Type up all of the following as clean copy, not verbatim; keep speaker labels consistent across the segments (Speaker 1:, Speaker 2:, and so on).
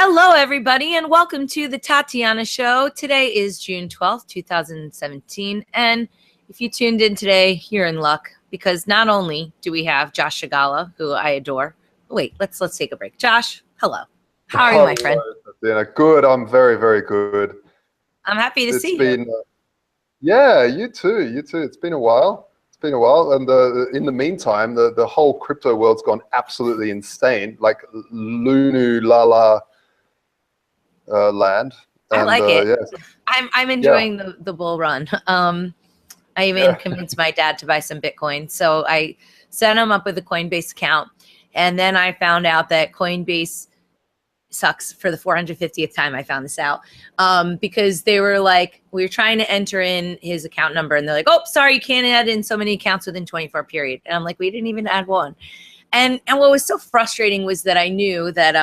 Speaker 1: Hello, everybody, and welcome to the Tatiana Show. Today is June 12th, 2017, and if you tuned in today, you're in luck, because not only do we have Josh Shigala, who I adore. Wait, let's take a break. Josh, hello. How are you, my friend?
Speaker 2: Tatiana. Good. I'm very, very good.
Speaker 1: I'm happy to see you.
Speaker 2: Yeah, you too. You too. It's been a while. And in the meantime, the whole crypto world's gone absolutely insane, like Lunu Lala land.
Speaker 1: I like it.
Speaker 2: Yeah.
Speaker 1: I'm enjoying the bull run. I even convinced my dad to buy some Bitcoin. So I set him up with a Coinbase account. And then I found out that Coinbase sucks for the 450th time. I found this out because they were like, we were trying to enter in his account number and they're like, oh, sorry, you can't add in so many accounts within 24 period. And I'm like, we didn't even add one. And what was so frustrating was that I knew that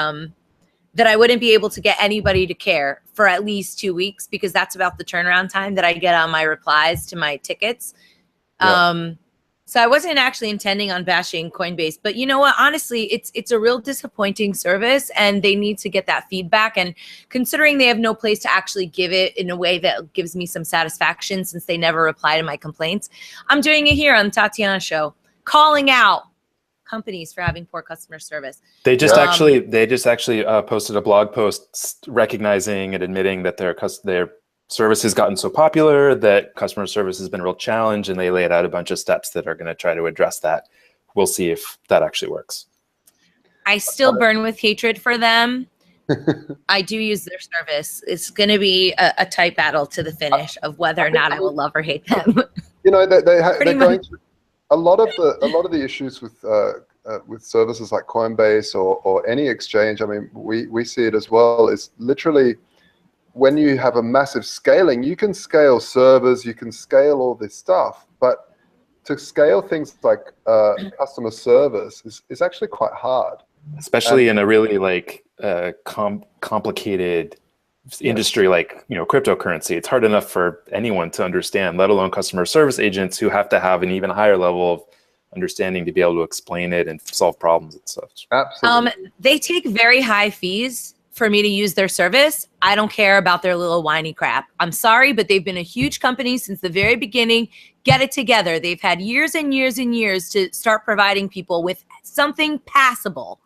Speaker 1: that I wouldn't be able to get anybody to care for at least 2 weeks, because that's about the turnaround time that I get on my replies to my tickets.
Speaker 2: Yeah.
Speaker 1: So I wasn't actually intending on bashing Coinbase, but you know what? Honestly, it's a real disappointing service, and they need to get that feedback. And considering they have no place to actually give it in a way that gives me some satisfaction, since they never reply to my complaints, I'm doing it here on the Tatiana Show, calling out companies for having poor customer service.
Speaker 3: They just actually posted a blog post recognizing and admitting that their service has gotten so popular that customer service has been a real challenge, and they laid out a bunch of steps that are going to try to address that. We'll see if that actually works.
Speaker 1: I still burn with hatred for them. I do use their service. It's going to be a tight battle to the finish of whether or not I will love or hate them.
Speaker 2: You know, they're going through a lot of the issues with services like Coinbase or any exchange. I mean, we see it as well. Is literally, when you have a massive scaling, you can scale servers, you can scale all this stuff, but to scale things like customer service is actually quite hard.
Speaker 3: Especially in a really complicated industry like cryptocurrency. It's hard enough for anyone to understand, let alone customer service agents who have to have an even higher level of understanding to be able to explain it and solve problems and stuff.
Speaker 2: Absolutely.
Speaker 1: They take very high fees for me to use their service. I don't care about their little whiny crap. I'm sorry, but they've been a huge company since the very beginning. Get it together. They've had years and years and years to start providing people with something passable.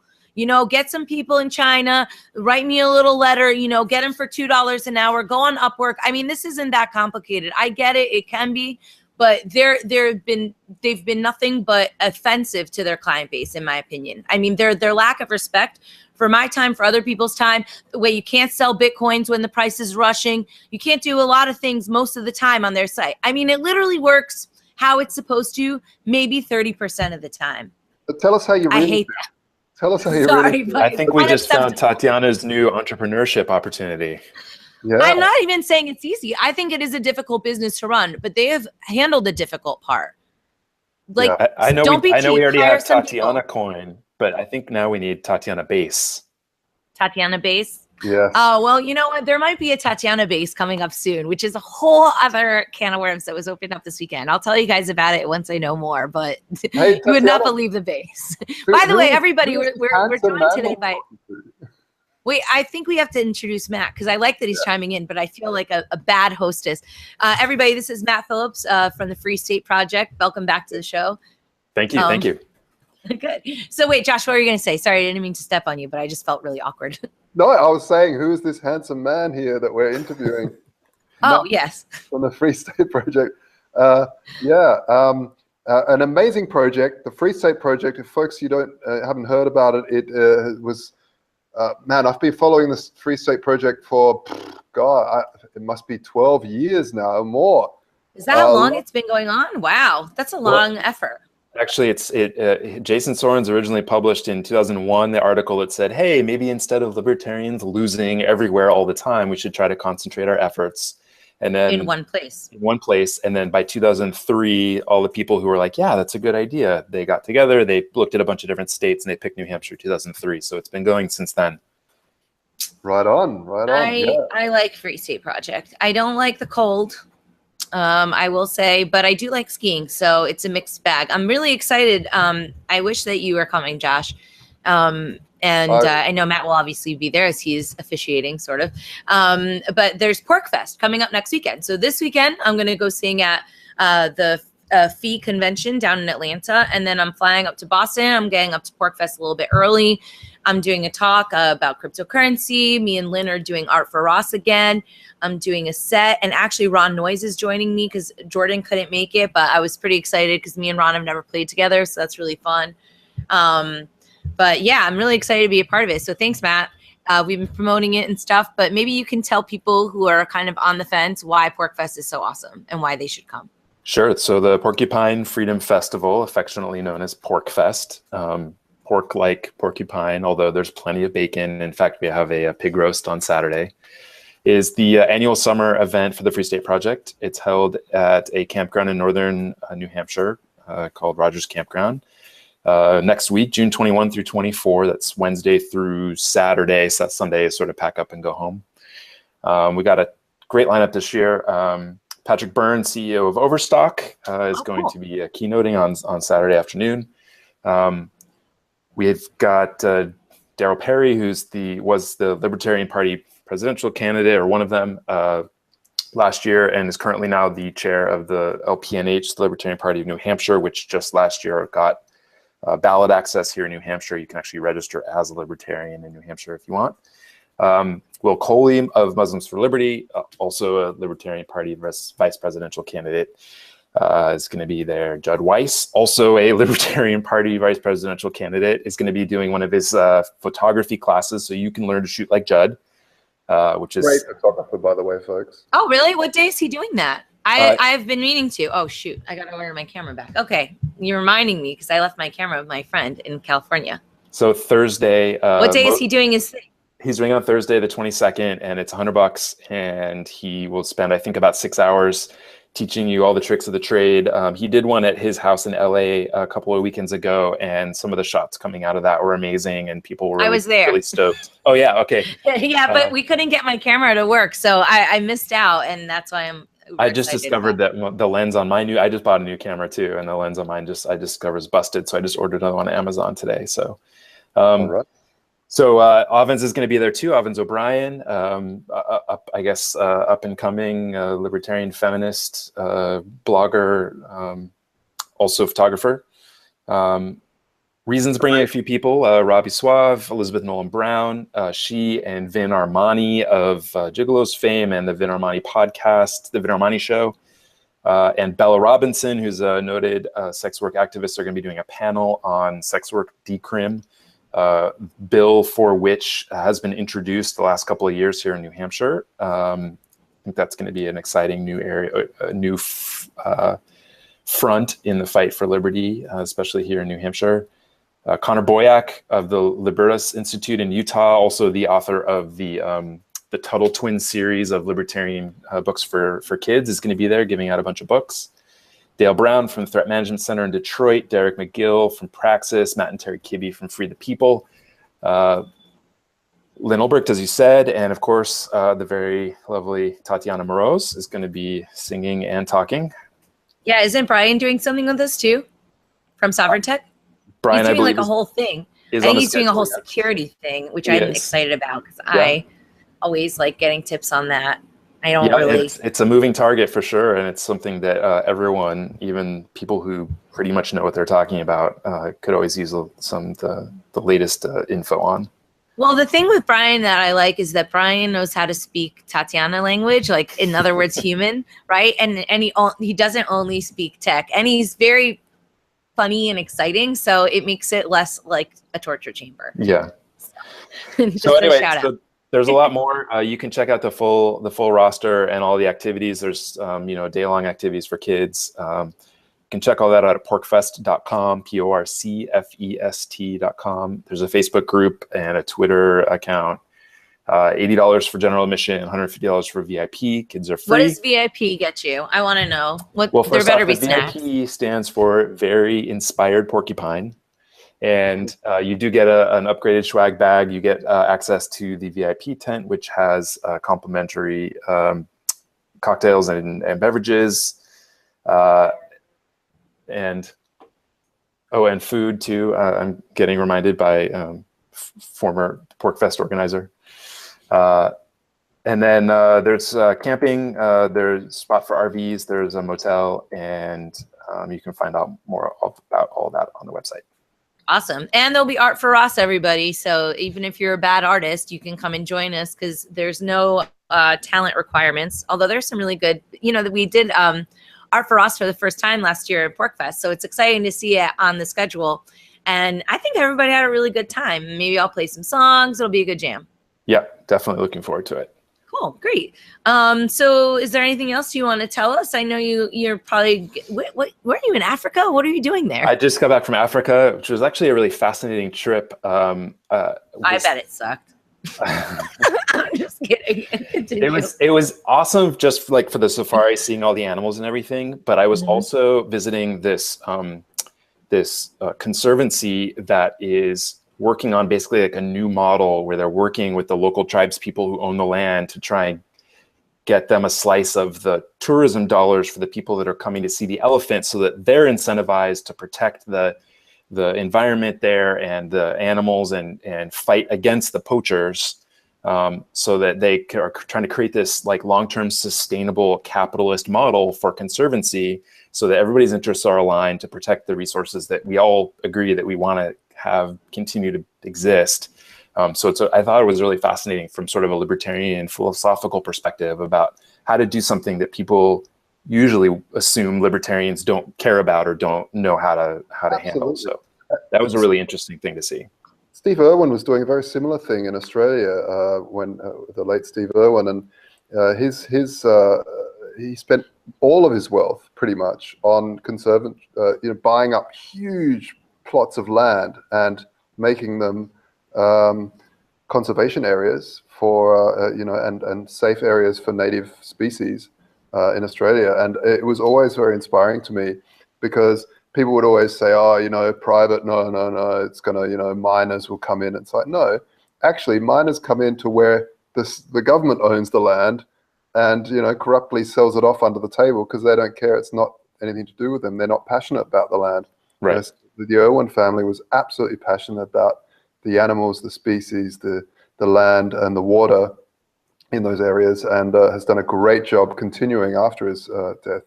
Speaker 1: Get some people in China, write me a little letter, get them for $2 an hour, go on Upwork. I mean, this isn't that complicated. I get it. It can be, but they've been nothing but offensive to their client base, in my opinion. I mean, their lack of respect for my time, for other people's time, the way you can't sell Bitcoins when the price is rushing. You can't do a lot of things most of the time on their site. I mean, it literally works how it's supposed to, maybe 30% of the time.
Speaker 2: But tell us how you really
Speaker 1: I hate that.
Speaker 2: Tell us how you
Speaker 1: Sorry,
Speaker 2: really.
Speaker 3: I think we just found Tatiana's new entrepreneurship opportunity.
Speaker 2: Yeah.
Speaker 1: I'm not even saying it's easy. I think it is a difficult business to run, but they have handled the difficult part. Like,
Speaker 3: I know
Speaker 1: don't be cheap.
Speaker 3: we already
Speaker 1: Hire
Speaker 3: have
Speaker 1: some
Speaker 3: Tatiana
Speaker 1: people.
Speaker 3: coin, but I think now we need Tatiana base.
Speaker 1: Tatiana base.
Speaker 2: Yes.
Speaker 1: Oh, well, you know what? There might be a Tatiana base coming up soon, which is a whole other can of worms that was opened up this weekend. I'll tell you guys about it once I know more, but
Speaker 2: Hey,
Speaker 1: you would not
Speaker 2: Tatiana,
Speaker 1: believe the base. By the way, everybody, we're joined today by... Wait, I think we have to introduce Matt, because I like that he's chiming in, but I feel like a bad hostess. Everybody, this is Matt Phillips from the Free State Project. Welcome back to the show.
Speaker 3: Thank you. Thank you.
Speaker 1: Good. So wait, Josh, what were you going to say? Sorry, I didn't mean to step on you, but I just felt really awkward.
Speaker 2: No, I was saying, who is this handsome man here that we're interviewing?
Speaker 1: Oh, yes.
Speaker 2: From the Free State Project. An amazing project, the Free State Project. If folks you haven't heard about it, it was, man, I've been following this Free State Project for, it must be 12 years now or more.
Speaker 1: Is that how long it's been going on? Wow, that's a long effort.
Speaker 3: Actually, Jason Sorens originally published in 2001 the article that said, hey, maybe instead of libertarians losing everywhere all the time, we should try to concentrate our efforts. And then
Speaker 1: in one place.
Speaker 3: And then by 2003, all the people who were like, yeah, that's a good idea, they got together, they looked at a bunch of different states, and they picked New Hampshire 2003. So it's been going since then.
Speaker 2: Right on.
Speaker 1: I like Free State Project. I don't like the cold. I will say, but I do like skiing, so it's a mixed bag. I'm really excited. I wish that you were coming, Josh. And I know Matt will obviously be there as he's officiating, sort of. But there's PorcFest coming up next weekend. So this weekend, I'm going to go sing at the Fee convention down in Atlanta. And then I'm flying up to Boston. I'm getting up to PorcFest a little bit early. I'm doing a talk about cryptocurrency. Me and Lynn are doing Art for Ross again. I'm doing a set. And actually, Ron Noyes is joining me because Jordan couldn't make it. But I was pretty excited because me and Ron have never played together. So that's really fun. But yeah, I'm really excited to be a part of it. So thanks, Matt. We've been promoting it and stuff. But maybe you can tell people who are kind of on the fence why PorcFest is so awesome and why they should come.
Speaker 3: Sure. So the Porcupine Freedom Festival, affectionately known as PorcFest, pork like porcupine, although there's plenty of bacon. In fact, we have a pig roast on Saturday, is the annual summer event for the Free State Project. It's held at a campground in northern New Hampshire called Rogers Campground. Next week, June 21 through 24, that's Wednesday through Saturday. So that Sunday is sort of pack up and go home. We got a great lineup this year. Patrick Byrne, CEO of Overstock, is going to be keynoting on Saturday afternoon. We've got Darryl Perry, was the Libertarian Party presidential candidate, or one of them, last year, and is currently now the chair of the LPNH, the Libertarian Party of New Hampshire, which just last year got ballot access here in New Hampshire. You can actually register as a Libertarian in New Hampshire if you want. Will Coley of Muslims for Liberty, also a Libertarian Party vice presidential candidate, is going to be there. Judd Weiss, also a Libertarian Party vice presidential candidate, is going to be doing one of his photography classes, so you can learn to shoot like Judd, which is
Speaker 2: great photographer, by the way, folks.
Speaker 1: Oh, really? What day is he doing that? I've been meaning to. Oh, shoot. I got to order my camera back. Okay. You're reminding me because I left my camera with my friend in California.
Speaker 3: So Thursday.
Speaker 1: What day is he doing his thing?
Speaker 3: He's doing on Thursday, the 22nd, and it's $100. And he will spend, I think, about 6 hours teaching you all the tricks of the trade. He did one at his house in LA a couple of weekends ago, and some of the shots coming out of that were amazing, and people were
Speaker 1: I was there.
Speaker 3: really stoked. Oh, yeah. Okay.
Speaker 1: Yeah, but we couldn't get my camera to work, so I missed out, and that's why I just
Speaker 3: discovered that the lens on my I just bought a new camera too, and the lens on mine I discovered is busted, so I just ordered another one on Amazon today. So,
Speaker 2: all right.
Speaker 3: So Ovens is going to be there too. Ovens O'Brien, up and coming libertarian feminist blogger, also photographer. Reason's bringing a few people: Robbie Suave, Elizabeth Nolan Brown, she and Vin Armani of Gigolo's fame and the Vin Armani podcast, the Vin Armani Show, and Bella Robinson, who's a noted sex work activist, are going to be doing a panel on sex work decrim. Bill for which has been introduced the last couple of years here in New Hampshire. I think that's going to be an exciting new area, a new front in the fight for liberty, especially here in New Hampshire. Connor Boyack of the Libertas Institute in Utah, also the author of the Tuttle Twins series of libertarian books for kids, is going to be there giving out a bunch of books. Dale Brown from the Threat Management Center in Detroit, Derek McGill from Praxis, Matt and Terry Kibbe from Free the People, Lynn Ulbricht, as you said, and of course, the very lovely Tatiana Moroz is going to be singing and talking.
Speaker 1: Yeah, isn't Brian doing something with us too from Sovereign Tech?
Speaker 3: Brian,
Speaker 1: he's doing
Speaker 3: I believe,
Speaker 1: like a whole thing.
Speaker 3: I
Speaker 1: think he's doing a whole security thing, which I'm excited about because I always like getting tips on that. I don't really.
Speaker 3: It's a moving target for sure, and it's something that everyone, even people who pretty much know what they're talking about, could always use the latest info on.
Speaker 1: Well, the thing with Brian that I like is that Brian knows how to speak Tatiana language, like in other words, human, right? And he doesn't only speak tech, and he's very funny and exciting, so it makes it less like a torture chamber.
Speaker 3: Yeah.
Speaker 1: So anyway,
Speaker 3: there's a lot more. You can check out the full roster and all the activities. There's day-long activities for kids. You can check all that out at porcfest.com, porcfest.com. There's a Facebook group and a Twitter account. $80 for general admission, $150 for VIP. Kids are free.
Speaker 1: What does VIP get you? I want to know.
Speaker 3: Well, there better be snacks. VIP stands for Very Inspired Porcupine. And you do get an upgraded swag bag. You get access to the VIP tent, which has complimentary cocktails and beverages, and food too. I'm getting reminded by former PorcFest organizer. And then there's camping, there's a spot for RVs, there's a motel, and you can find out more about all that on the website.
Speaker 1: Awesome. And there'll be art for Ross, everybody. So even if you're a bad artist, you can come and join us because there's no talent requirements. Although there's some really good, we did art for Ross for the first time last year at PorcFest. So it's exciting to see it on the schedule. And I think everybody had a really good time. Maybe I'll play some songs. It'll be a good jam.
Speaker 3: Yeah, definitely looking forward to it.
Speaker 1: Cool, great. So is there anything else you want to tell us? I know you're probably, where are you in Africa? What are you doing there?
Speaker 3: I just got back from Africa, which was actually a really fascinating trip.
Speaker 1: I bet it sucked. I'm just kidding.
Speaker 3: It was awesome just like for the safari, seeing all the animals and everything. But I was also visiting this conservancy that is working on basically like a new model where they're working with the local tribes people who own the land to try and get them a slice of the tourism dollars for the people that are coming to see the elephant, so that they're incentivized to protect the environment there and the animals and fight against the poachers, so that they are trying to create this like long-term sustainable capitalist model for conservancy, so that everybody's interests are aligned to protect the resources that we all agree that we want to have continue to exist. So I thought it was really fascinating from sort of a libertarian philosophical perspective about how to do something that people usually assume libertarians don't care about or don't know how to handle. So that was a really interesting thing to see.
Speaker 2: Steve Irwin was doing a very similar thing in Australia when the late Steve Irwin, and he spent all of his wealth pretty much on buying up huge plots of land and making them conservation areas for and safe areas for native species in Australia. And it was always very inspiring to me, because people would always say, private, no, it's gonna, miners will come in. It's like, no, actually miners come into where the government owns the land and, corruptly sells it off under the table because they don't care. It's not anything to do with them. They're not passionate about the land.
Speaker 3: Right.
Speaker 2: Whereas the Irwin family was absolutely passionate about the animals, the species, the land and the water in those areas, and has done a great job continuing after his death,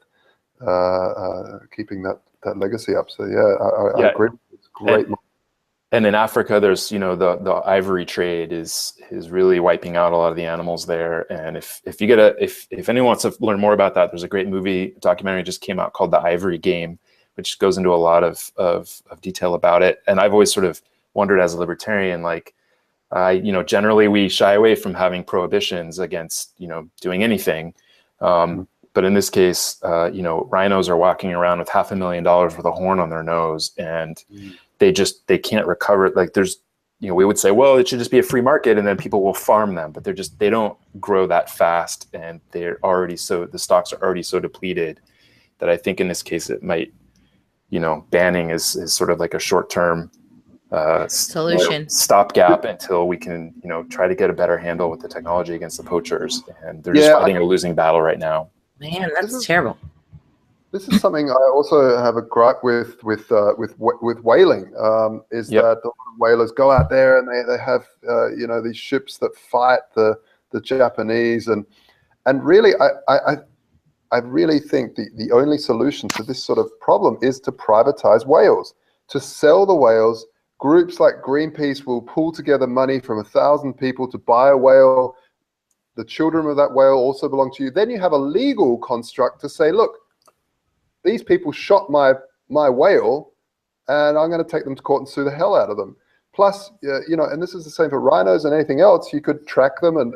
Speaker 2: keeping that legacy up. So I agree. It's great.
Speaker 3: And in Africa, there's the ivory trade is really wiping out a lot of the animals there. And if anyone wants to learn more about that, there's a great documentary just came out called The Ivory Game, which goes into a lot of detail about it. And I've always sort of wondered as a libertarian, like, generally we shy away from having prohibitions against, doing anything. But in this case, rhinos are walking around with $500,000 worth of horn on their nose, and they can't recover it. Like we would say, well, it should just be a free market and then people will farm them, but they don't grow that fast, and the stocks are already so depleted that I think in this case it might, banning is sort of like a short-term
Speaker 1: solution,
Speaker 2: stopgap
Speaker 3: until we can, try to get a better handle with the technology against the poachers. And they're just fighting a losing battle right now.
Speaker 1: Man, that's terrible.
Speaker 2: This is something I also have a gripe with whaling. That the whalers go out there and they have these ships that fight the Japanese, and really I really think the only solution to this sort of problem is to privatize whales, to sell the whales. Groups like Greenpeace will pull together money from 1,000 people to buy a whale. The children of that whale also belong to you. Then you have a legal construct to say, look, these people shot my whale, and I'm going to take them to court and sue the hell out of them. Plus, and this is the same for rhinos and anything else. You could track them, and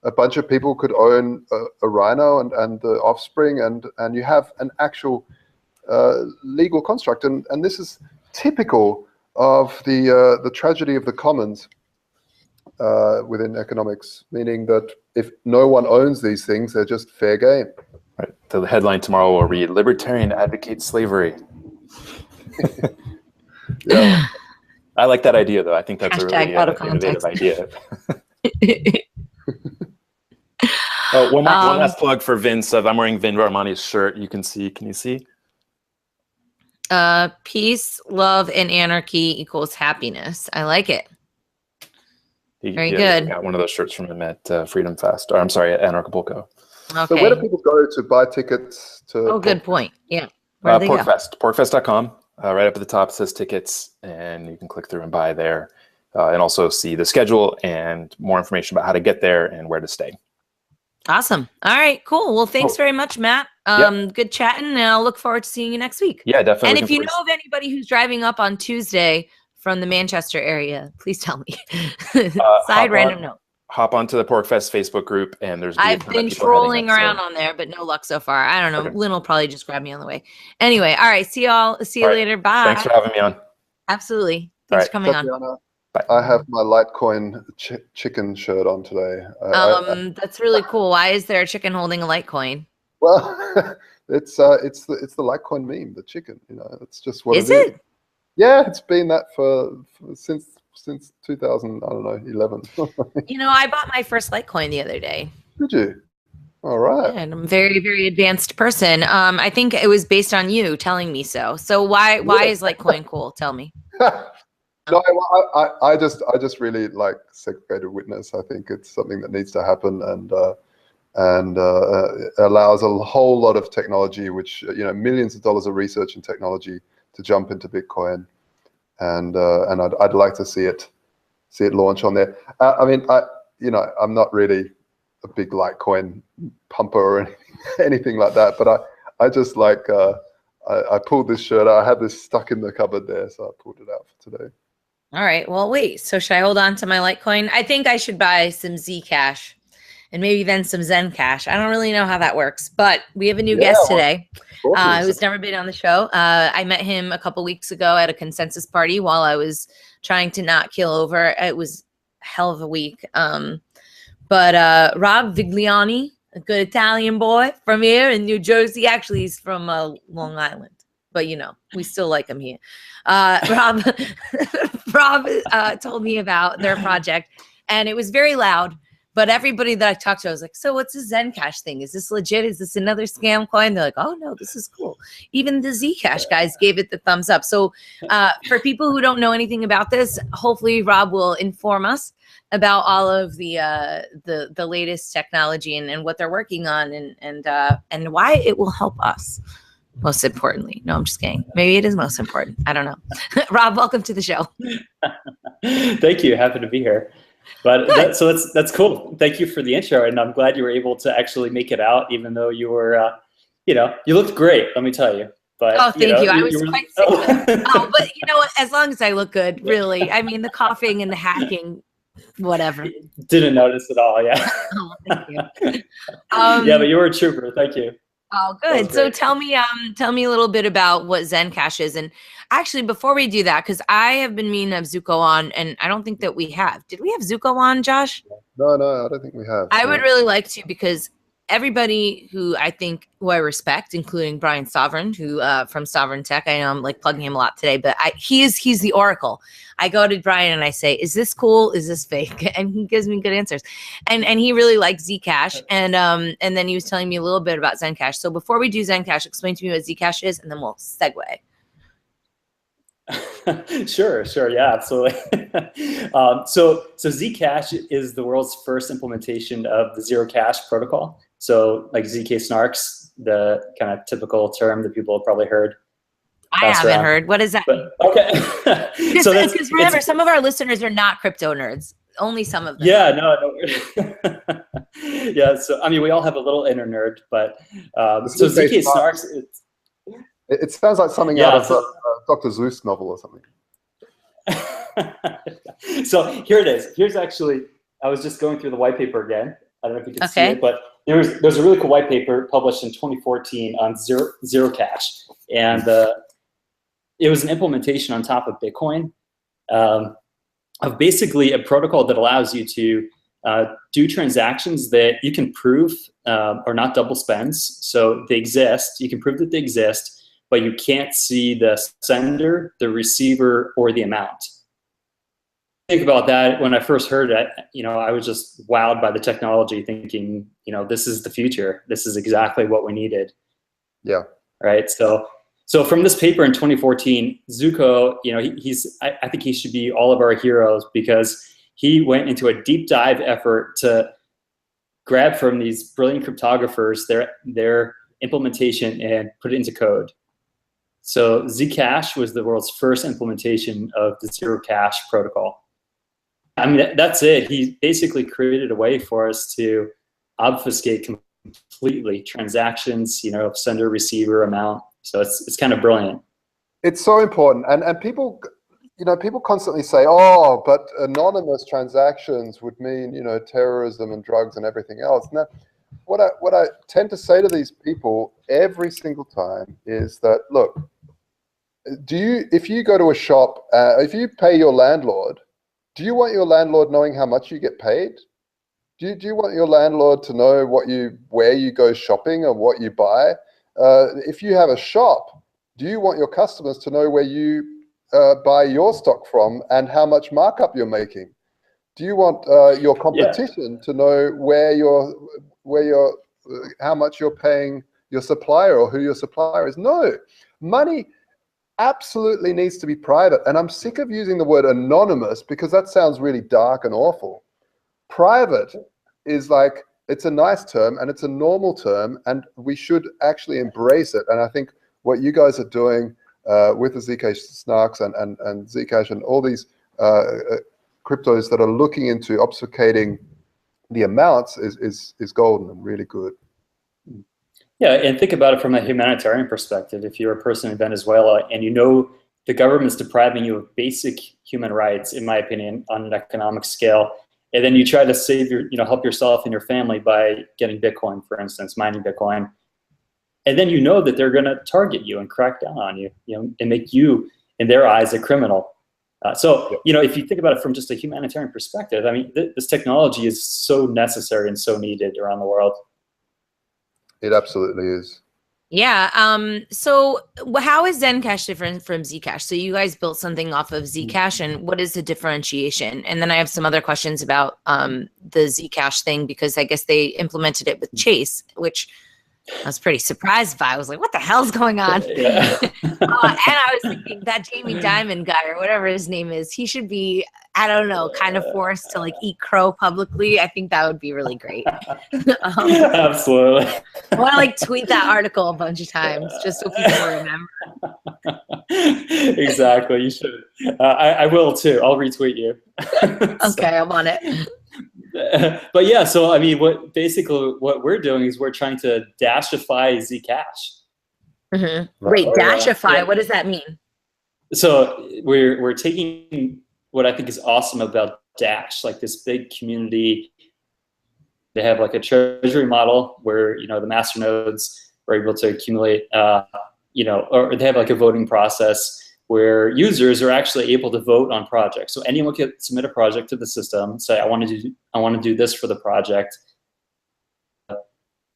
Speaker 2: a bunch of people could own a rhino and the offspring, and you have an actual legal construct. And this is typical of the tragedy of the commons within economics, meaning that if no one owns these things, they're just fair game.
Speaker 3: Right. The headline tomorrow will read, "Libertarian advocates slavery."
Speaker 2: Yeah.
Speaker 3: I like that idea, though. I think that's
Speaker 1: Hashtag
Speaker 3: a really innovative idea. One last plug for Vin. So I'm wearing Vin Armani's shirt. Can you see?
Speaker 1: Peace, love, and anarchy equals happiness. I like it. Very good.
Speaker 3: I got one of those shirts from him at Freedom Fest, or I'm sorry, at Anarchapulco.
Speaker 1: Okay.
Speaker 2: So where do people go to buy tickets to?
Speaker 1: Oh, good point. Yeah. Where do they
Speaker 3: PorcFest. PorcFest.com. Right up at the top it says tickets, and you can click through and buy there, and also see the schedule and more information about how to get there and where to stay.
Speaker 1: Awesome. All right, cool. Well, thanks very much, Matt. Good chatting, and I'll look forward to seeing you next week.
Speaker 3: Yeah, definitely.
Speaker 1: And if you know of anybody who's driving up on Tuesday from the Manchester area, please tell me. Side random note.
Speaker 3: Hop onto the PorcFest Facebook group, and there's.
Speaker 1: I've been trolling around on there, but no luck so far. I don't know. Okay. Lynn will probably just grab me on the way. Anyway, all right. See y'all. See you later. Bye.
Speaker 3: Thanks for having me on.
Speaker 1: Absolutely. Thanks for coming on.
Speaker 2: Bye. I have my Litecoin chicken shirt on today.
Speaker 1: That's really cool. Why is there a chicken holding a Litecoin?
Speaker 2: Well, it's the Litecoin meme, the chicken. You know, it's just what
Speaker 1: is it?
Speaker 2: Yeah, it's been that since 2011.
Speaker 1: You know, I bought my first Litecoin the other day.
Speaker 2: Did you? All right.
Speaker 1: Yeah, and I'm a very, very advanced person. I think it was based on you telling me so. So why is Litecoin cool? Tell me.
Speaker 2: No, I just really like segregated witness. I think it's something that needs to happen, and allows a whole lot of technology, which millions of dollars of research and technology to jump into Bitcoin, and I'd like to see it launch on there. I mean, I'm not really a big Litecoin pumper or anything like that, but I just like I pulled this shirt out. I had this stuck in the cupboard there, so I pulled it out for today.
Speaker 1: All right. Well, wait. So should I hold on to my Litecoin? I think I should buy some ZCash and maybe then some ZenCash. I don't really know how that works, but we have a new guest today who's never been on the show. I met him a couple weeks ago at a consensus party while I was trying to not keel over. It was a hell of a week. But Rob Viglione, a good Italian boy from here in New Jersey. Actually, he's from Long Island, but we still like him here. Rob told me about their project, and it was very loud. But everybody that I talked to, I was like, so what's this ZenCash thing? Is this legit? Is this another scam coin? They're like, oh, no, this is cool. Even the ZCash guys gave it the thumbs up. So for people who don't know anything about this, hopefully Rob will inform us about all of the latest technology and what they're working on and why it will help us. Most importantly. No, I'm just kidding. Maybe it is most important. I don't know. Rob, welcome to the show.
Speaker 4: Thank you. Happy to be here. But that's cool. Thank you for the intro, and I'm glad you were able to actually make it out, even though you were, you looked great. Let me tell you. But
Speaker 1: thank you. I was quite sick. But as long as I look good, really. I mean, the coughing and the hacking, whatever.
Speaker 4: Didn't notice at all. Yeah.
Speaker 1: Oh, thank you.
Speaker 4: Yeah, but you were a trooper. Thank you.
Speaker 1: Oh, good. So tell me a little bit about what ZenCash is. And actually, before we do that, because I have been meaning to have Zuko on, and I don't think that we have. Did we have Zuko on, Josh?
Speaker 2: No, I don't think we have.
Speaker 1: I would really like to, because everybody who I respect, including Brian Sovereign, who from Sovereign Tech, I know I'm like plugging him a lot today, but he's the oracle. I go to Brian and I say, is this cool? Is this fake? And he gives me good answers. And he really likes Zcash. And then he was telling me a little bit about ZenCash. So before we do ZenCash, explain to me what Zcash is, and then we'll segue.
Speaker 4: Sure. Yeah, absolutely. So Zcash is the world's first implementation of the zero cash protocol. So like ZK snarks, the kind of typical term that people have probably heard.
Speaker 1: I haven't heard. What is that?
Speaker 4: Okay.
Speaker 1: Because remember, some of our listeners are not crypto nerds. Only some of them.
Speaker 4: Yeah, no. Yeah, so I mean, we all have a little inner nerd, but so ZK snarks.
Speaker 2: It sounds like something out of a Dr. Seuss novel or something.
Speaker 4: So here it is. Here's actually, I was just going through the white paper again. I don't know if you can see it, but there's a really cool white paper published in 2014 on zero cash, and it was an implementation on top of Bitcoin of basically a protocol that allows you to do transactions that you can prove are not double spends. So they exist. You can prove that they exist, but you can't see the sender, the receiver, or the amount. Think about that. When I first heard it, I was just wowed by the technology, thinking, this is the future. This is exactly what we needed.
Speaker 2: Yeah.
Speaker 4: Right. So So from this paper in 2014, Zuko, you know, I think he should be all of our heroes, because he went into a deep dive effort to grab from these brilliant cryptographers their implementation and put it into code. So ZCash was the world's first implementation of the zero cash protocol. I mean, that's it. He basically created a way for us to obfuscate completely transactions, you know, sender, receiver, amount. So it's kind of brilliant.
Speaker 2: It's so important, and people, you know, people constantly say, oh, but anonymous transactions would mean, you know, terrorism and drugs and everything else. Now, what I tend to say to these people every single time is that, look, if you go to a shop, if you pay your landlord, do you want your landlord knowing how much you get paid? Do you want your landlord to know where you go shopping or what you buy? If you have a shop, do you want your customers to know where you buy your stock from and how much markup you're making? Do you want your competition to know how much you're paying your supplier or who your supplier is? No, money absolutely needs to be private. And I'm sick of using the word anonymous because that sounds really dark and awful. Private is like, it's a nice term and it's a normal term, and we should actually embrace it. And I think what you guys are doing with the ZCash snarks and ZCash and all these cryptos that are looking into obfuscating the amounts is golden and really good.
Speaker 4: Yeah, and think about it from a humanitarian perspective. If you're a person in Venezuela and you know the government's depriving you of basic human rights, in my opinion, on an economic scale, and then you try to help yourself and your family by getting Bitcoin, for instance, mining Bitcoin, and then you know that they're going to target you and crack down on you, and make you, in their eyes, a criminal. So, if you think about it from just a humanitarian perspective, I mean, this technology is so necessary and so needed around the world.
Speaker 2: It absolutely is.
Speaker 1: Yeah. So how is ZenCash different from Zcash? So you guys built something off of Zcash, and what is the differentiation? And then I have some other questions about the Zcash thing, because I guess they implemented it with Chase, which I was pretty surprised by. I was like, what the hell's going on?
Speaker 4: Yeah.
Speaker 1: And I was thinking that Jamie Dimon guy, or whatever his name is, he should be, I don't know, kind of forced to like eat crow publicly. I think that would be really great.
Speaker 4: Absolutely.
Speaker 1: I want to like tweet that article a bunch of times just so people remember.
Speaker 4: Exactly. You should. I will too. I'll retweet you.
Speaker 1: Okay, I'm on it.
Speaker 4: But yeah, so I mean, what we're doing is we're trying to dashify Zcash.
Speaker 1: Mm-hmm. Wait, dashify,
Speaker 4: yeah.
Speaker 1: What does that mean? So
Speaker 4: we're taking what I think is awesome about Dash, like this big community. They have like a treasury model where the masternodes are able to accumulate, or they have like a voting process where users are actually able to vote on projects. So anyone can submit a project to the system, say, I want to do this for the project,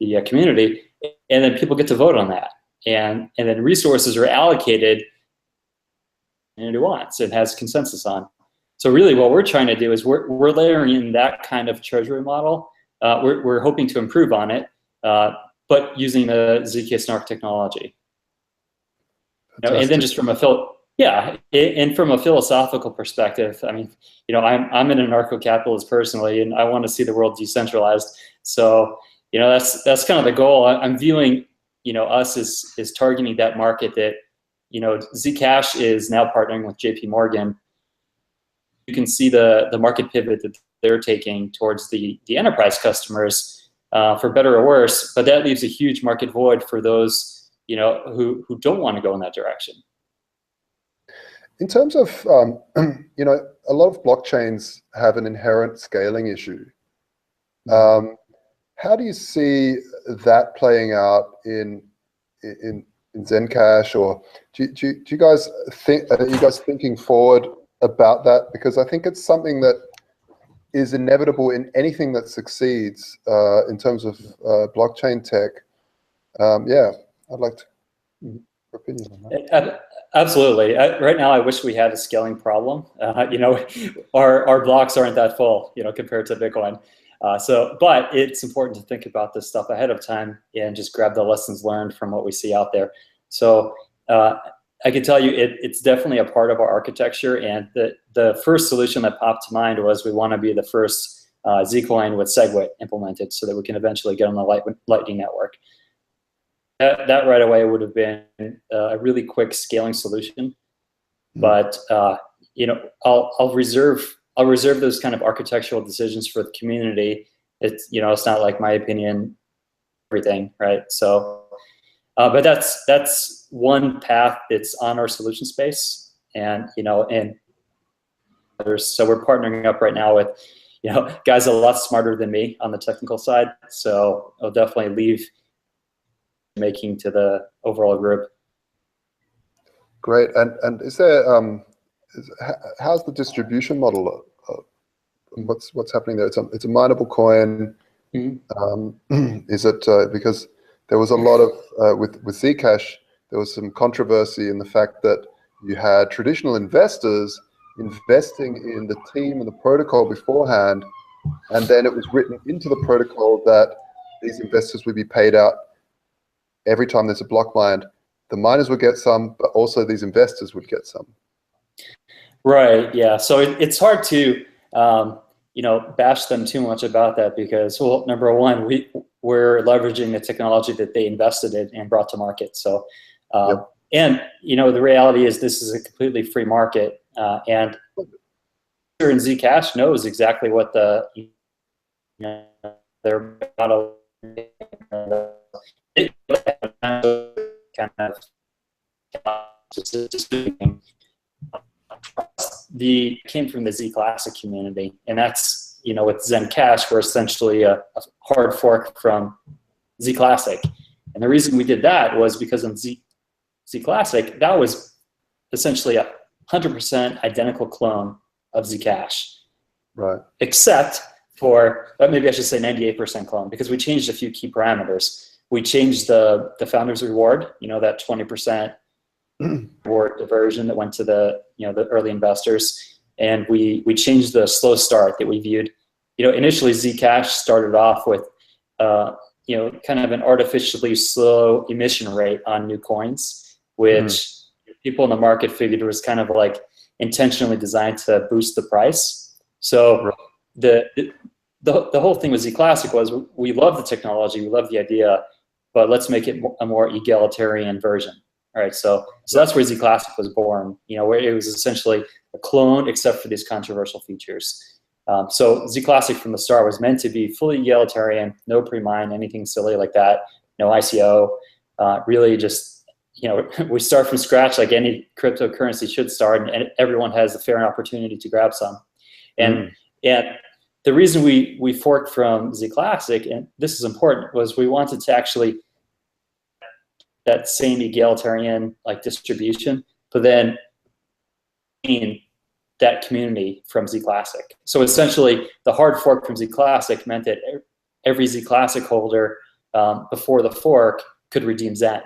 Speaker 4: the community, and then people get to vote on that. And then resources are allocated and it wants, it has consensus on. So really what we're trying to do is we're layering in that kind of treasury model. We're hoping to improve on it, but using the ZK snark technology. And then just from from a philosophical perspective, I mean, I'm an anarcho-capitalist personally, and I want to see the world decentralized. So, that's kind of the goal. I'm viewing, us as targeting that market that, Zcash is now partnering with JP Morgan. You can see the market pivot that they're taking towards the enterprise customers, for better or worse, but that leaves a huge market void for those, who don't want to go in that direction.
Speaker 2: In terms of, a lot of blockchains have an inherent scaling issue. How do you see that playing out in ZenCash, or do you guys think, are you guys thinking forward about that? Because I think it's something that is inevitable in anything that succeeds in terms of blockchain tech. Yeah, I'd like to your opinion on that.
Speaker 4: Absolutely. Right now, I wish we had a scaling problem. Our blocks aren't that full, compared to Bitcoin. But it's important to think about this stuff ahead of time and just grab the lessons learned from what we see out there. So I can tell you it's definitely a part of our architecture. And the first solution that popped to mind was we want to be the first Zcoin with SegWit implemented so that we can eventually get on the Lightning Network. That right away would have been a really quick scaling solution. But I'll reserve those kind of architectural decisions for the community. It's it's not like my opinion, everything, right? So, but that's one path that's on our solution space, and and others. So we're partnering up right now with guys a lot smarter than me on the technical side. So I'll definitely leave making to the overall group.
Speaker 2: Great. And is there how's the distribution model? What's happening there? It's a mineable coin. Is it because there was a lot of with ZCash, there was some controversy in the fact that you had traditional investors investing in the team and the protocol beforehand, and then it was written into the protocol that these investors would be paid out every time there's a block mined. The miners would get some, but also these investors would get some.
Speaker 4: Right. Yeah. So it's hard to bash them too much about that because, well, number one, we're leveraging the technology that they invested in and brought to market. So, and the reality is this is a completely free market, and ZCash knows exactly what their model kind of came from the ZClassic community, and that's with ZenCash, we're essentially a hard fork from ZClassic, and the reason we did that was because in ZClassic that was essentially a 100% identical clone of Zcash, right? Except for maybe I should say 98% clone, because we changed a few key parameters. We changed the founder's reward, that 20% reward diversion that went to the the early investors, and we changed the slow start that we viewed. Initially Zcash started off with kind of an artificially slow emission rate on new coins, which people in the market figured was kind of like intentionally designed to boost the price. So the whole thing with ZClassic was we love the technology, we love the idea, but let's make it a more egalitarian version. All right, so that's where ZClassic was born. Where it was essentially a clone except for these controversial features. So ZClassic from the start was meant to be fully egalitarian, no pre-mine, anything silly like that, no ICO. Really just we start from scratch like any cryptocurrency should start, and everyone has a fair opportunity to grab some. And the reason we forked from ZClassic, and this is important, was we wanted to actually that same egalitarian distribution, but then in that community from ZClassic. So essentially, the hard fork from ZClassic meant that every ZClassic holder before the fork could redeem Zen.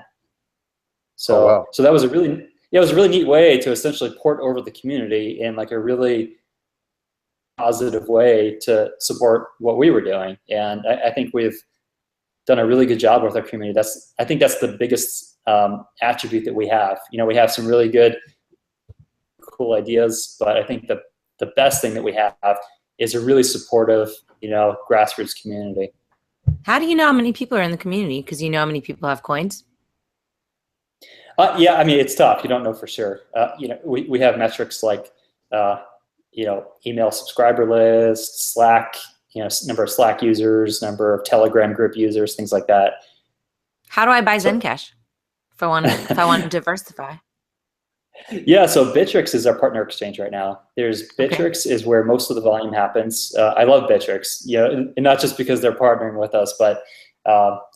Speaker 4: So so that was a really neat way to essentially port over the community in a really positive way to support what we were doing. And I think we've done a really good job with our community. I think that's the biggest attribute that we have. We have some really good, cool ideas, but I think the best thing that we have is a really supportive, grassroots community.
Speaker 1: How do you know how many people are in the community? Because you know how many people have coins?
Speaker 4: Yeah, I mean, it's tough. You don't know for sure. We have metrics like, email subscriber list, Slack, number of Slack users, number of Telegram group users, things like that.
Speaker 1: How do I buy ZenCash if I want to diversify?
Speaker 4: Yeah, so Bittrex is our partner exchange right now. Bittrex is where most of the volume happens. I love Bittrex, and not just because they're partnering with us, but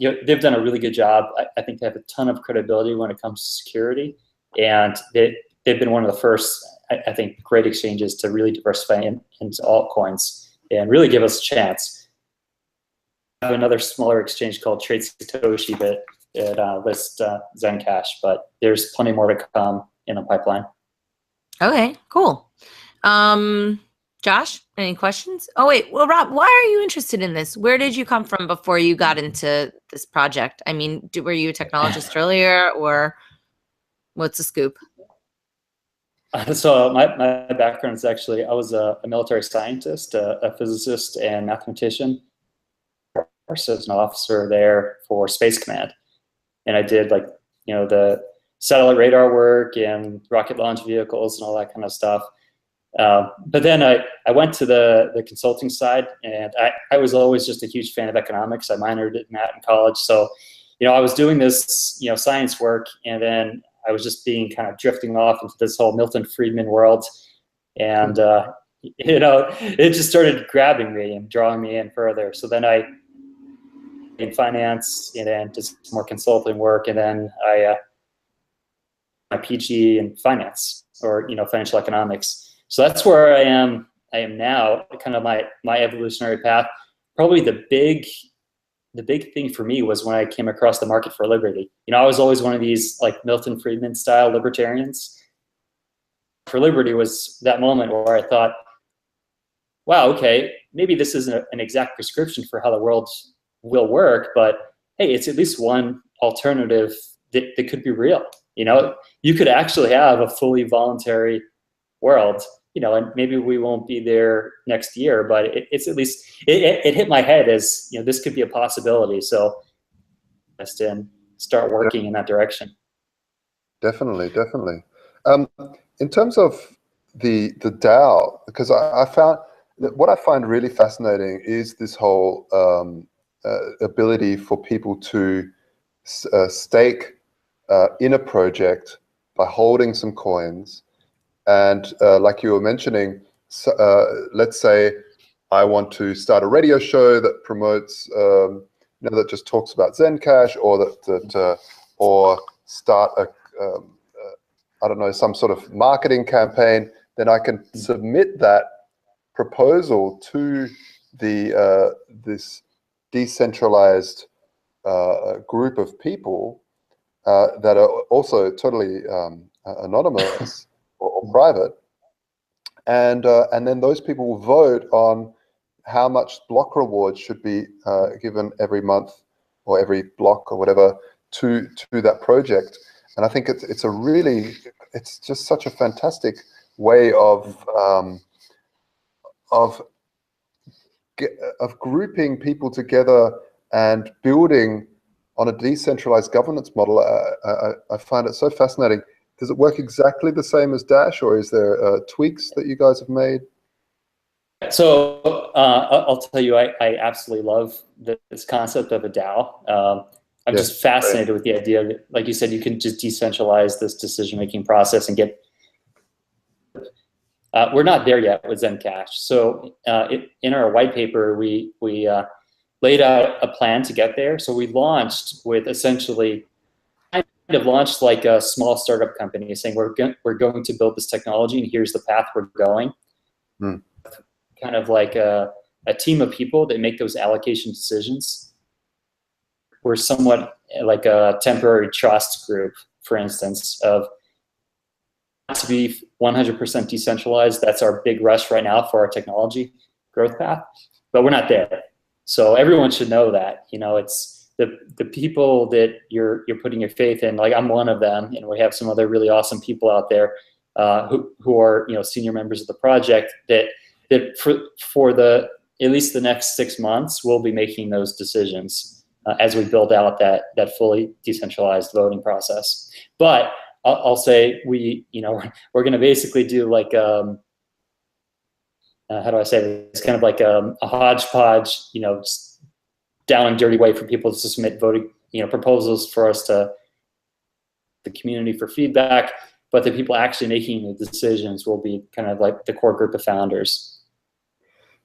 Speaker 4: they've done a really good job. I think they have a ton of credibility when it comes to security, and they've been one of the first, I think, great exchanges to really diversify into altcoins and really give us a chance. I have another smaller exchange called Trade Satoshi that lists ZenCash, but there's plenty more to come in the pipeline.
Speaker 1: Okay, cool. Josh, any questions? Oh wait, well, Rob, why are you interested in this? Where did you come from before you got into this project? I mean, were you a technologist earlier, or? What's the scoop?
Speaker 4: So my background is actually, I was a military scientist, a physicist and mathematician. As an officer there for Space Command. And I did like, the satellite radar work and rocket launch vehicles and all that kind of stuff. But then I went to the consulting side, and I was always just a huge fan of economics. I minored in that in college. So, I was doing this, science work, and then I was just kind of drifting off into this whole Milton Friedman world. And, it just started grabbing me and drawing me in further. So then I, in finance, and then just more consulting work, and then my PG in finance, or financial economics. So that's where I am now, kind of my evolutionary path. Probably the big thing for me was when I came across the market for liberty. I was always one of these like Milton Friedman style libertarians. For liberty was that moment where I thought, wow, okay, maybe this isn't an exact prescription for how the world will work, but hey, it's at least one alternative that could be real. You could actually have a fully voluntary world, and maybe we won't be there next year, but it's at least, it hit my head as, this could be a possibility. So just start working in that direction.
Speaker 2: Definitely. In terms of the DAO, because I found that what I find really fascinating is this whole ability for people to stake in a project by holding some coins. And like you were mentioning, let's say I want to start a radio show that promotes, that just talks about ZenCash, or start I don't know, some sort of marketing campaign. Then I can submit that proposal to this decentralized group of people that are also totally anonymous or private, and then those people will vote on how much block rewards should be given every month or every block or whatever to that project. And I think it's just such a fantastic way of grouping people together and building on a decentralized governance model. I find it so fascinating. Does it work exactly the same as Dash, or is there tweaks that you guys have made?
Speaker 4: So I'll tell you, I absolutely love this concept of a DAO. I'm just fascinated with the idea that, like you said, you can just decentralize this decision-making process and get. We're not there yet with ZenCash. So in our white paper, we laid out a plan to get there. So we launched with essentially kind of launched like a small startup company saying we're going to build this technology and here's the path we're going. Kind of like a team of people that make those allocation decisions. We're somewhat like a temporary trust group, for instance, of to be 100% decentralized. That's our big rush right now for our technology growth path, but we're not there. So everyone should know that, it's the people that you're putting your faith in. Like I'm one of them, and we have some other really awesome people out there who are senior members of the project that for at least the next 6 months we'll be making those decisions as we build out that fully decentralized voting process. But I'll say we're going to basically do like how do I say this? It's kind of like a hodgepodge, down and dirty way for people to submit voting, proposals for us to the community for feedback. But the people actually making the decisions will be kind of like the core group of founders.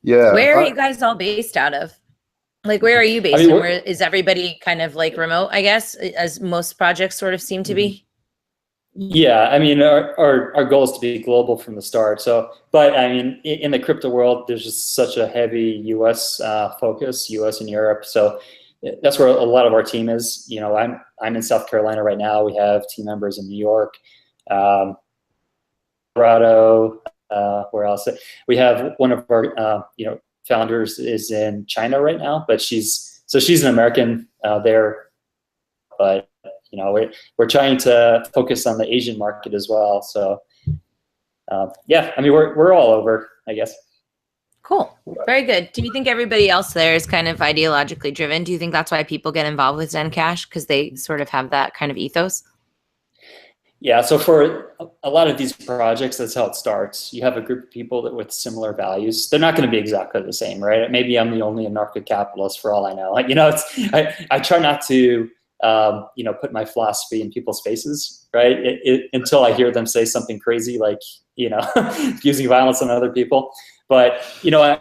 Speaker 2: Yeah.
Speaker 1: Where are you guys all based out of? Like, where are you based? And where is everybody kind of like remote, I guess, as most projects sort of seem to be?
Speaker 4: Yeah, I mean, our goal is to be global from the start. So, but I mean, in the crypto world, there's just such a heavy U.S. Focus, U.S. and Europe. So that's where a lot of our team is. I'm in South Carolina right now. We have team members in New York, Colorado. Where else? We have one of our founders is in China right now, but she's an American there, but you know, we're trying to focus on the Asian market as well. So yeah, I mean, we're all over, I guess.
Speaker 1: Cool. Very good. Do you think everybody else there is kind of ideologically driven? Do you think that's why people get involved with ZenCash, because they sort of have that kind of ethos?
Speaker 4: Yeah, so for a lot of these projects, that's how it starts. You have a group of people that with similar values. They're not going to be exactly the same, right? Maybe I'm the only anarcho-capitalist for all I know. You know, I try not to, you know, put my philosophy in people's faces, right? Until I hear them say something crazy, like, you know, using violence on other people. But you know,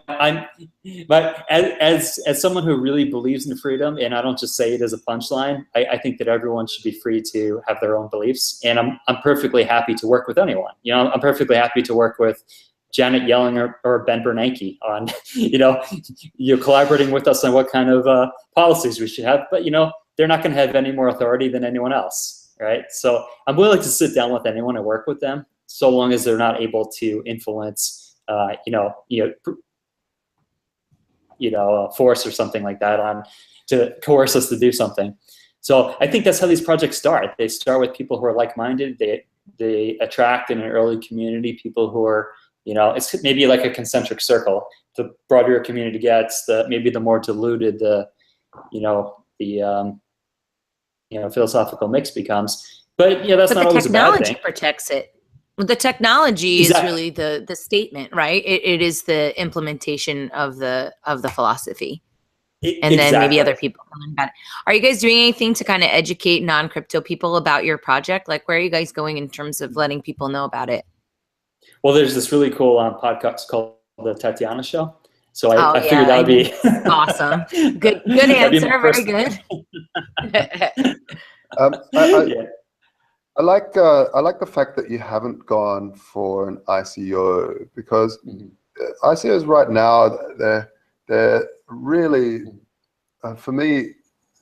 Speaker 4: but as someone who really believes in freedom, and I don't just say it as a punchline, I think that everyone should be free to have their own beliefs, and I'm perfectly happy to work with anyone. You know, I'm perfectly happy to work with Janet Yellen or Ben Bernanke on, you know, you're collaborating with us on what kind of policies we should have. But you know, they're not going to have any more authority than anyone else, right? So I'm willing to sit down with anyone and work with them, so long as they're not able to influence. Force or something like that on to coerce us to do something. So I think that's how these projects start. They start with people who are like-minded. They attract in an early community people who are, you know, it's maybe like a concentric circle. The broader your community gets, maybe the more diluted the philosophical mix becomes. But yeah, that's not always a bad thing.
Speaker 1: The technology protects it. The technology is really the statement, right? It is the implementation of the philosophy, and then maybe other people coming about it. Are you guys doing anything to kind of educate non-crypto people about your project? Like, where are you guys going in terms of letting people know about it?
Speaker 4: Well, there's this really cool podcast called the Tatiana Show. So I figured that would be
Speaker 1: awesome. Good answer. Very good.
Speaker 2: I like the fact that you haven't gone for an ICO, because ICOs right now, they're really, for me,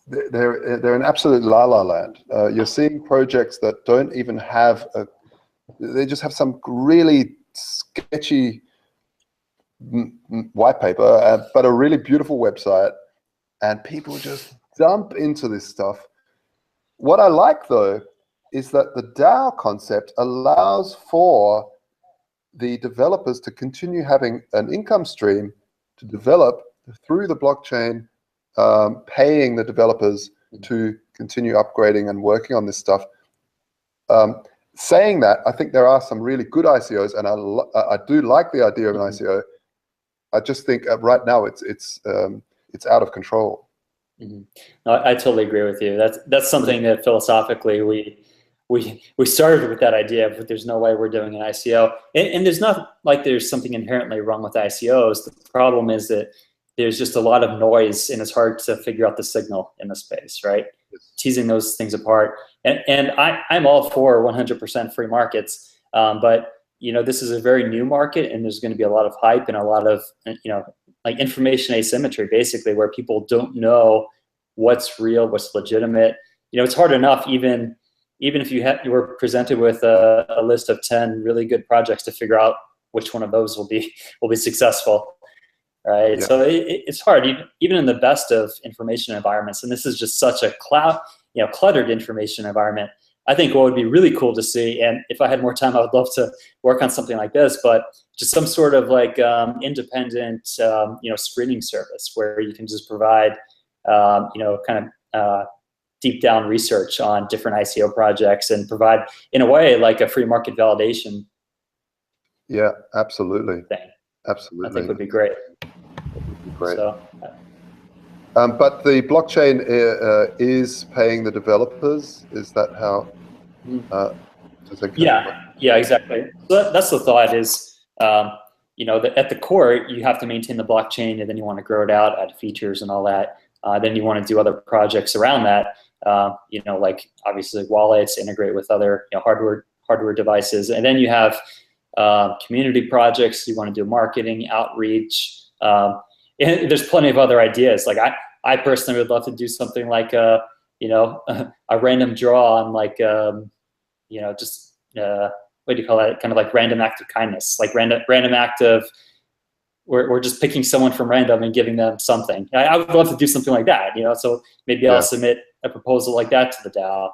Speaker 2: they're an absolute la-la land. You're seeing projects that don't even have they just have some really sketchy white paper, but a really beautiful website, and people just dump into this stuff. What I like, though, is that the DAO concept allows for the developers to continue having an income stream to develop through the blockchain, paying the developers to continue upgrading and working on this stuff. Saying that, I think there are some really good ICOs, and I do like the idea of an ICO. I just think right now it's out of control.
Speaker 4: No, I totally agree with you. That's something that philosophically we started with that idea, but there's no way we're doing an ICO. And there's not like there's something inherently wrong with ICOs. The problem is that there's just a lot of noise, and it's hard to figure out the signal in the space, right? Teasing those things apart. And I'm all for 100% free markets, but you know, this is a very new market, and there's going to be a lot of hype and a lot of, you know, like information asymmetry, basically, where people don't know what's real, what's legitimate. You know, it's hard enough even if you were presented with a list of 10 really good projects to figure out which one of those will be successful, right? Yeah. So it's hard, even in the best of information environments. And this is just such a cluttered information environment. I think what would be really cool to see, and if I had more time, I would love to work on something like this, but just some sort of like independent, screening service where you can just provide, kind of deep down research on different ICO projects and provide, in a way, like a free market validation.
Speaker 2: Yeah, absolutely.
Speaker 4: Thing.
Speaker 2: Absolutely.
Speaker 4: I think would be great.
Speaker 2: Would be great.
Speaker 4: So,
Speaker 2: but the blockchain is paying the developers. Is that how?
Speaker 4: Yeah, exactly. So that's the thought. Is at the core, you have to maintain the blockchain, and then you want to grow it out, add features and all that. Then you want to do other projects around that. Like obviously wallets, integrate with other hardware devices, and then you have community projects. You want to do marketing, outreach. And there's plenty of other ideas. Like I personally would love to do something like a random draw on like what do you call that? Kind of like random act of kindness, like random act of we're just picking someone from random and giving them something. I would love to do something like that. So maybe I'll submit a proposal like that to the DAO.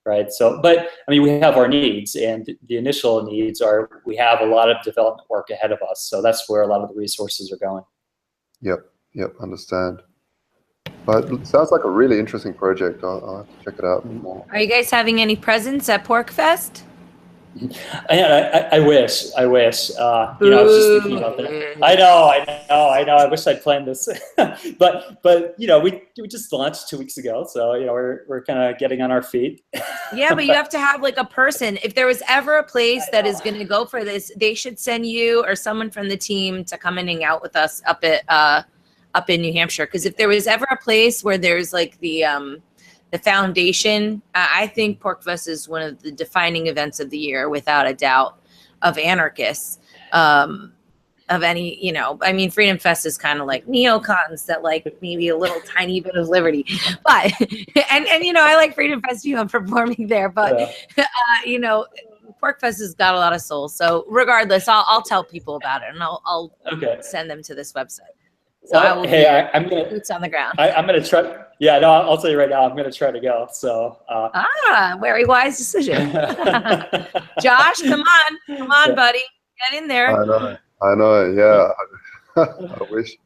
Speaker 4: right? So, but I mean, we have our needs, and the initial needs are we have a lot of development work ahead of us. So that's where a lot of the resources are going.
Speaker 2: Yep, understand. But it sounds like a really interesting project. I'll have to check it out more.
Speaker 1: Are you guys having any presents at PorcFest?
Speaker 4: I wish. You know, I was just thinking about that. I know. I wish I'd planned this, but you know, we just launched 2 weeks ago, so you know, we're kind of getting on our feet.
Speaker 1: Yeah, but you have to have like a person. If there was ever a place that is going to go for this, they should send you or someone from the team to come and hang out with us up in New Hampshire. Because if there was ever a place where there's like the foundation, I think PorcFest is one of the defining events of the year, without a doubt, of anarchists, of any, you know, I mean, Freedom Fest is kind of like neocons that like maybe a little tiny bit of liberty, but, and you know, I like Freedom Fest too, I'm performing there, but, you know, PorcFest has got a lot of soul. So regardless, I'll tell people about it, and I'll send them to this website. So
Speaker 4: well, I'm gonna
Speaker 1: boots on the ground.
Speaker 4: I'm gonna try. Yeah, no, I'll tell you right now. I'm gonna try to go. So.
Speaker 1: Very wise decision. Josh, come on, buddy, get in there.
Speaker 2: I know. Yeah, I wish.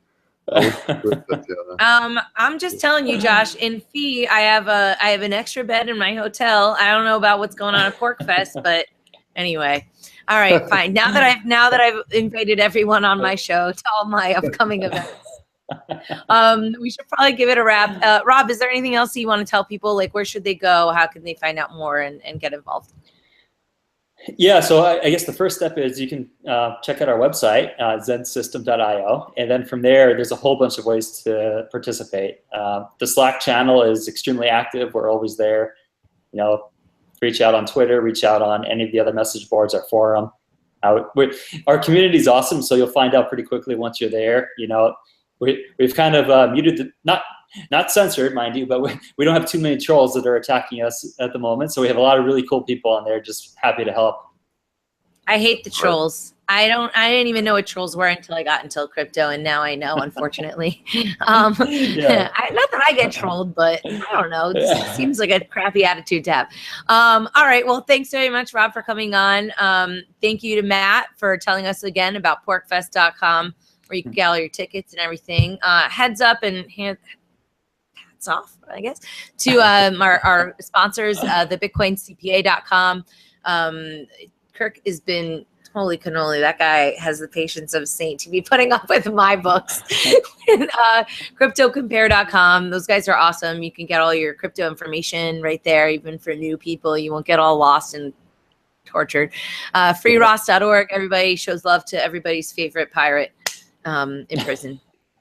Speaker 2: Tatiana.
Speaker 1: I'm just telling you, Josh. In fee, I have an extra bed in my hotel. I don't know about what's going on at PorcFest, but anyway. All right, fine. Now that I've invited everyone on my show to all my upcoming events. We should probably give it a wrap. Rob, is there anything else you want to tell people? Like, where should they go? How can they find out more and get involved?
Speaker 4: Yeah, so I guess the first step is you can check out our website, zensystem.io, and then from there, there's a whole bunch of ways to participate. The Slack channel is extremely active. We're always there. You know, reach out on Twitter, reach out on any of the other message boards, our forum. Our community is awesome, so you'll find out pretty quickly once you're there. You know, we've kind of muted not censored, mind you, but we don't have too many trolls that are attacking us at the moment. So we have a lot of really cool people on there, just happy to help.
Speaker 1: I hate the trolls. I didn't even know what trolls were until I got into crypto, and now I know, unfortunately. Not that I get trolled, but I don't know. It seems like a crappy attitude to have. All right. Well, thanks very much, Rob, for coming on. Thank you to Matt for telling us again about porcfest.com, where you can get all your tickets and everything. Heads up and hats off, I guess, to our sponsors, the bitcoincpa.com. Kirk has been, holy cannoli, that guy has the patience of a saint to be putting up with my books. Cryptocompare.com. Those guys are awesome. You can get all your crypto information right there, even for new people. You won't get all lost and tortured. Freeross.org. Everybody shows love to everybody's favorite pirate in prison.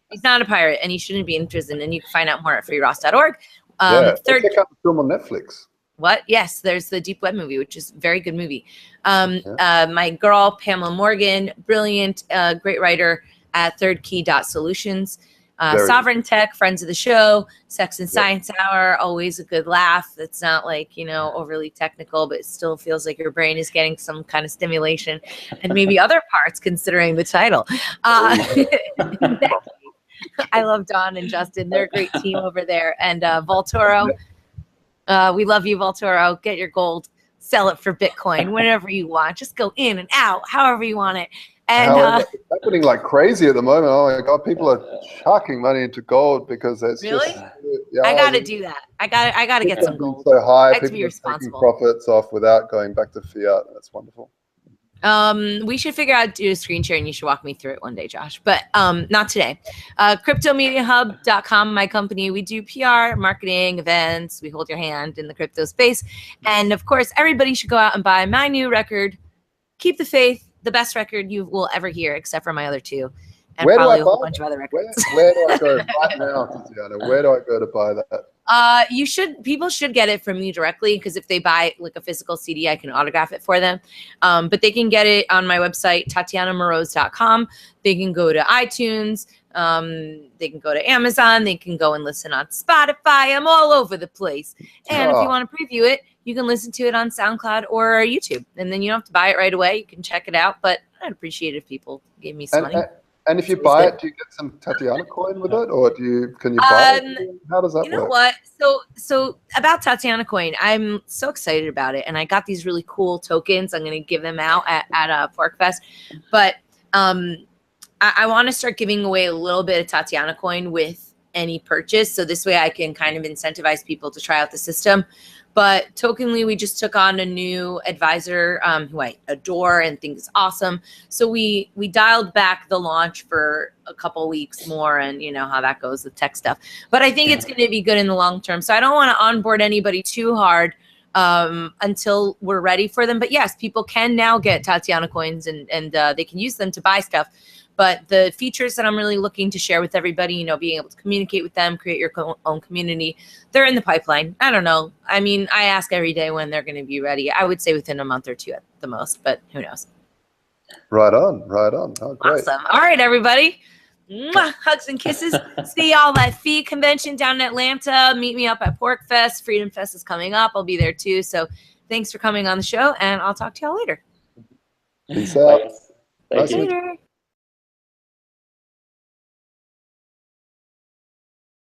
Speaker 1: He's not a pirate, and he shouldn't be in prison. And you can find out more at freeross.org.
Speaker 2: Check out the film on Netflix.
Speaker 1: What? Yes, there's the Deep Web movie, which is a very good movie. My girl, Pamela Morgan, brilliant, great writer at thirdkey.solutions. Sovereign Tech, friends of the show. Sex and Science Hour, always a good laugh. It's not like, you know, overly technical, but it still feels like your brain is getting some kind of stimulation, and maybe other parts considering the title. I love Don and Justin. They're a great team over there. And Voltoro, we love you, Voltoro. Get your gold, sell it for Bitcoin, whenever you want. Just go in and out, however you want it. And
Speaker 2: it's happening like crazy at the moment. Oh my God, people are chucking money into gold because it's
Speaker 1: really.
Speaker 2: Just,
Speaker 1: I got to do that. I got to get some gold.
Speaker 2: So high,
Speaker 1: people
Speaker 2: are taking profits off without going back to fiat. That's wonderful.
Speaker 1: We should figure out do a screen share, and you should walk me through it one day, Josh, but not today. Cryptomediahub.com, my company. We do PR, marketing, events. We hold your hand in the crypto space. And of course, everybody should go out and buy my new record, Keep the Faith, the best record you will ever hear, except for my other two, and probably a whole bunch of other records.
Speaker 2: Where do I go right now, Tatiana? Where do I go to buy that?
Speaker 1: People should get it from me directly, because if they buy like a physical CD, I can autograph it for them. But they can get it on my website, TatianaMoroz.com. They can go to iTunes. They can go to Amazon. They can go and listen on Spotify. I'm all over the place. And if you want to preview it, you can listen to it on SoundCloud or YouTube. And then you don't have to buy it right away. You can check it out. But I'd appreciate it if people gave me some money.
Speaker 2: And if you buy it, do you get some Tatiana coin with it, or can you buy it? How does that work?
Speaker 1: You know what? So about Tatiana coin, I'm so excited about it, and I got these really cool tokens. I'm going to give them out at PorcFest, but I want to start giving away a little bit of Tatiana coin with any purchase, so this way I can kind of incentivize people to try out the system. But tokenly, we just took on a new advisor who I adore and think is awesome. So we dialed back the launch for a couple weeks more, and you know how that goes with tech stuff. But I think it's going to be good in the long term. So I don't want to onboard anybody too hard until we're ready for them. But yes, people can now get Tatiana coins, and they can use them to buy stuff. But the features that I'm really looking to share with everybody, you know, being able to communicate with them, create your own community, they're in the pipeline. I don't know. I mean, I ask every day when they're going to be ready. I would say within a month or two at the most, but who knows?
Speaker 2: Right on, right on. Oh, great.
Speaker 1: Awesome. All right, everybody. Mwah, hugs and kisses. See y'all at FEE convention down in Atlanta. Meet me up at PorcFest. Freedom Fest is coming up. I'll be there too. So thanks for coming on the show, and I'll talk to y'all later.
Speaker 2: Peace out.
Speaker 4: Thank you.
Speaker 1: Later.